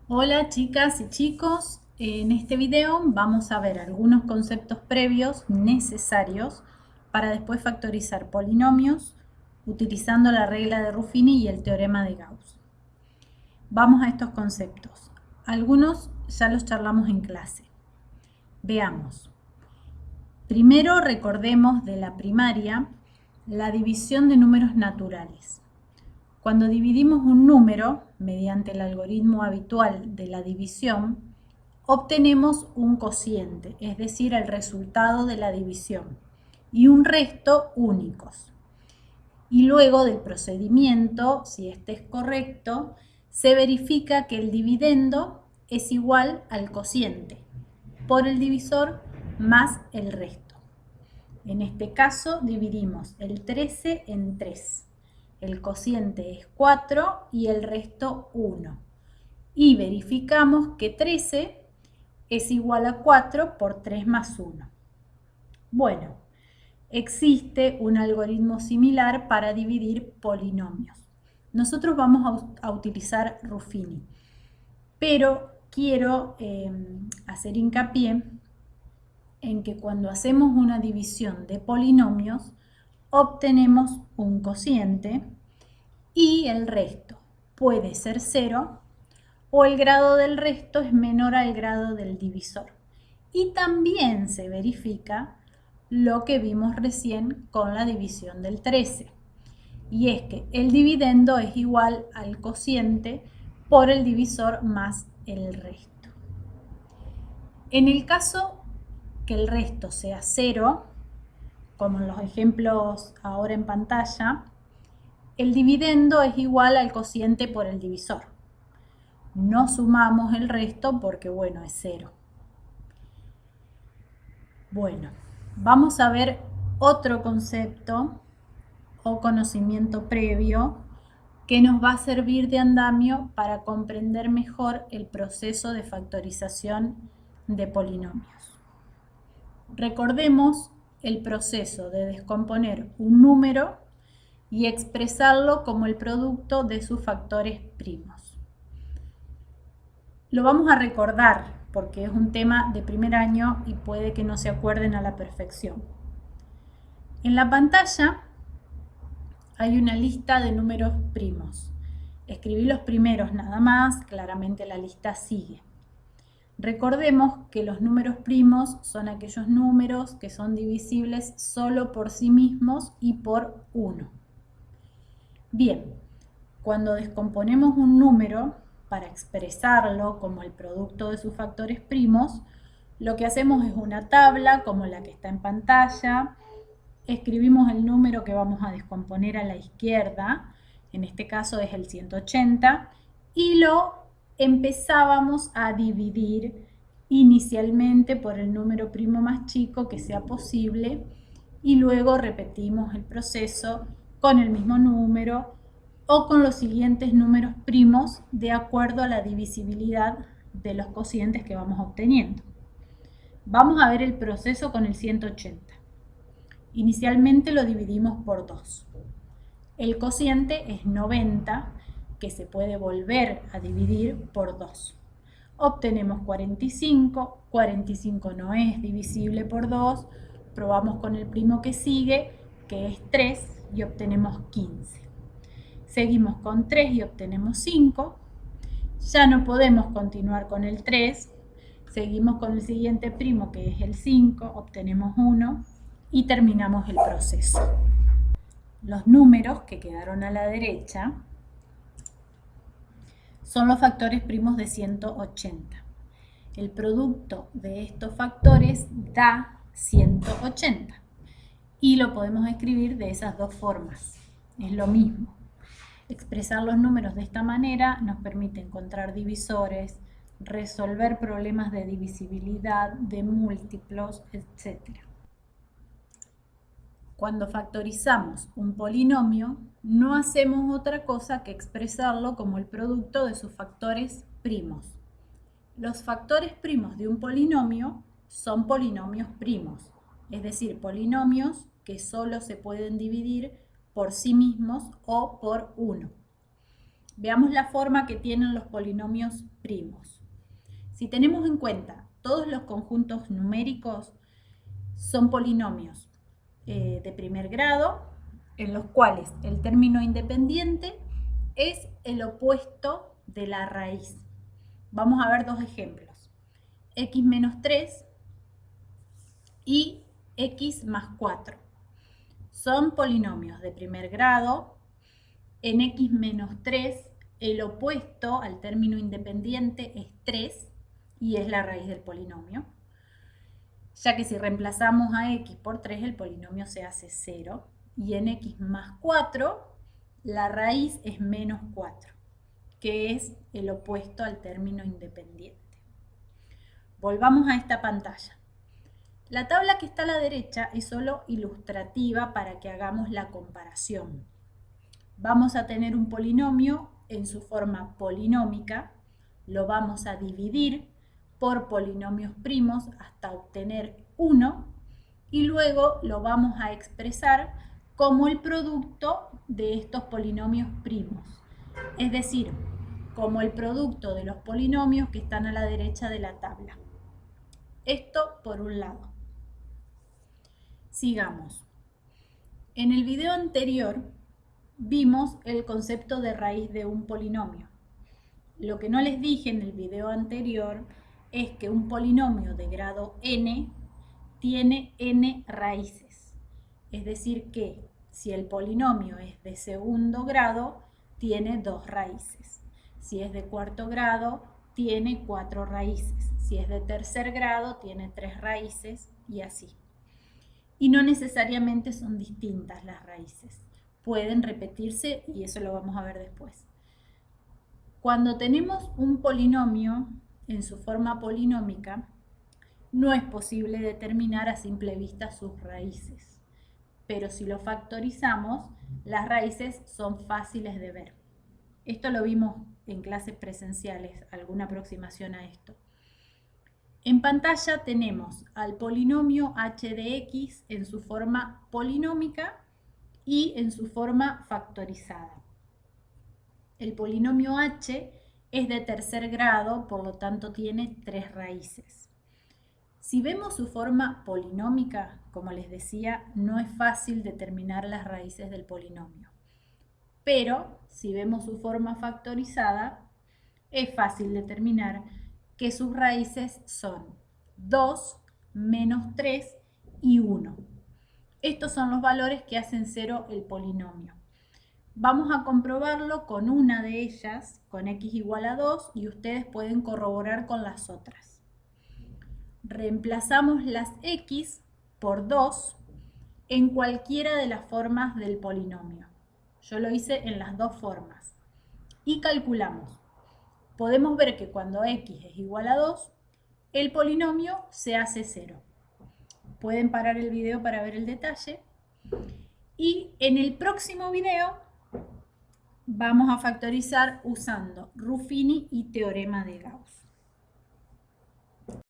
Hola chicas y chicos, en este video vamos a ver algunos conceptos previos necesarios para después factorizar polinomios utilizando la regla de Ruffini y el teorema de Gauss. Vamos a estos conceptos. Algunos ya los charlamos en clase. Veamos. Primero recordemos de la primaria la división de números naturales. Cuando dividimos un número mediante el algoritmo habitual de la división, obtenemos un cociente, es decir, el resultado de la división, y un resto únicos. Y luego del procedimiento, si este es correcto, se verifica que el dividendo es igual al cociente por el divisor más el resto. En este caso dividimos el 13 en 3. El cociente es 4 y el resto 1. Y verificamos que 13 es igual a 4 por 3 más 1. Bueno, existe un algoritmo similar para dividir polinomios. Nosotros vamos a utilizar Ruffini, pero quiero hacer hincapié en que cuando hacemos una división de polinomios, obtenemos un cociente y el resto puede ser 0 o el grado del resto es menor al grado del divisor. Y también se verifica lo que vimos recién con la división del 13. Y es que el dividendo es igual al cociente por el divisor más el resto. En el caso que el resto sea 0, como en los ejemplos ahora en pantalla, el dividendo es igual al cociente por el divisor. No sumamos el resto porque, bueno, es 0. Bueno, vamos a ver otro concepto o conocimiento previo que nos va a servir de andamio para comprender mejor el proceso de factorización de polinomios. Recordemos el proceso de descomponer un número y expresarlo como el producto de sus factores primos. Lo vamos a recordar porque es un tema de primer año y puede que no se acuerden a la perfección. En la pantalla hay una lista de números primos. Escribí los primeros nada más, claramente la lista sigue. Recordemos que los números primos son aquellos números que son divisibles solo por sí mismos y por 1. Bien, cuando descomponemos un número para expresarlo como el producto de sus factores primos, lo que hacemos es una tabla como la que está en pantalla. Escribimos el número que vamos a descomponer a la izquierda, en este caso es el 180, y lo empezábamos a dividir inicialmente por el número primo más chico que sea posible y luego repetimos el proceso con el mismo número o con los siguientes números primos de acuerdo a la divisibilidad de los cocientes que vamos obteniendo. Vamos a ver el proceso con el 180. Inicialmente lo dividimos por 2. El cociente es 90, que se puede volver a dividir por 2. Obtenemos 45, 45 no es divisible por 2, probamos con el primo que sigue, que es 3, y obtenemos 15. Seguimos con 3 y obtenemos 5, ya no podemos continuar con el 3, seguimos con el siguiente primo que es el 5, obtenemos 1 y terminamos el proceso. Los números que quedaron a la derecha son los factores primos de 180. El producto de estos factores da 180 y lo podemos escribir de esas dos formas. Es lo mismo. Expresar los números de esta manera nos permite encontrar divisores, resolver problemas de divisibilidad, de múltiplos, etc. Cuando factorizamos un polinomio, no hacemos otra cosa que expresarlo como el producto de sus factores primos. Los factores primos de un polinomio son polinomios primos, es decir, polinomios que solo se pueden dividir por sí mismos o por 1. Veamos la forma que tienen los polinomios primos. Si tenemos en cuenta todos los conjuntos numéricos, son polinomios de primer grado, en los cuales el término independiente es el opuesto de la raíz. Vamos a ver dos ejemplos. X menos 3 y X más 4. Son polinomios de primer grado. En X menos 3, el opuesto al término independiente es 3 y es la raíz del polinomio. Ya que si reemplazamos a X por 3, el polinomio se hace 0. Y en X más 4, la raíz es menos 4, que es el opuesto al término independiente. Volvamos a esta pantalla. La tabla que está a la derecha es solo ilustrativa para que hagamos la comparación. Vamos a tener un polinomio en su forma polinómica, lo vamos a dividir por polinomios primos hasta obtener 1 y luego lo vamos a expresar como el producto de estos polinomios primos, es decir, como el producto de los polinomios que están a la derecha de la tabla. Esto por un lado. Sigamos. En el video anterior vimos el concepto de raíz de un polinomio. Lo que no les dije en el video anterior es que un polinomio de grado n tiene n raíces. Es decir que si el polinomio es de segundo grado, tiene 2 raíces. Si es de cuarto grado, tiene 4 raíces. Si es de tercer grado, tiene 3 raíces y así. Y no necesariamente son distintas las raíces. Pueden repetirse y eso lo vamos a ver después. Cuando tenemos un polinomio en su forma polinómica, no es posible determinar a simple vista sus raíces. Pero si lo factorizamos, las raíces son fáciles de ver. Esto lo vimos en clases presenciales, alguna aproximación a esto. En pantalla tenemos al polinomio h de x en su forma polinómica y en su forma factorizada. El polinomio h es de tercer grado, por lo tanto tiene 3 raíces. Si vemos su forma polinómica, como les decía, no es fácil determinar las raíces del polinomio. Pero si vemos su forma factorizada, es fácil determinar que sus raíces son 2, menos 3 y 1. Estos son los valores que hacen 0 el polinomio. Vamos a comprobarlo con una de ellas, con x igual a 2, y ustedes pueden corroborar con las otras. Reemplazamos las x por 2 en cualquiera de las formas del polinomio. Yo lo hice en las dos formas. Y calculamos. Podemos ver que cuando x es igual a 2, el polinomio se hace 0. Pueden parar el video para ver el detalle. Y en el próximo video vamos a factorizar usando Ruffini y teorema de Gauss.